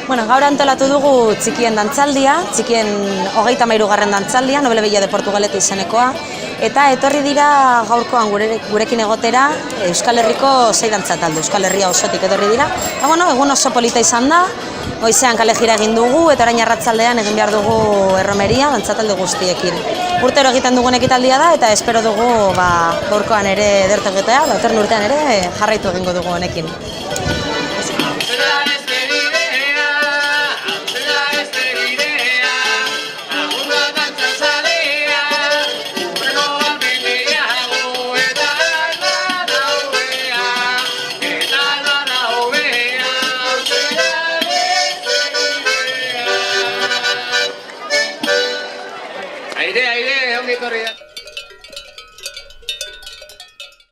Bueno, gaur antolatu dugu txikien dantzaldia, txikien 33. dantzaldia, Nobel Bella de Portugalete izenekoa, eta etorri dira gaurkoan gurekin egotera Euskal Herriko 6 dantza talde, Euskal Herria osotik etorri dira. Eta bueno, egun oso polita izan da, goizean kale jira egin dugu, eta orain arratzaldean egin behar dugu erromeria dantza talde guztiekin. Urtero egiten dugun ekitaldia da, eta espero dugu gaurkoan ere edertu egitea, datorren urtean ere jarraitu egingo dugu honekin. Aire, ongi etorri da.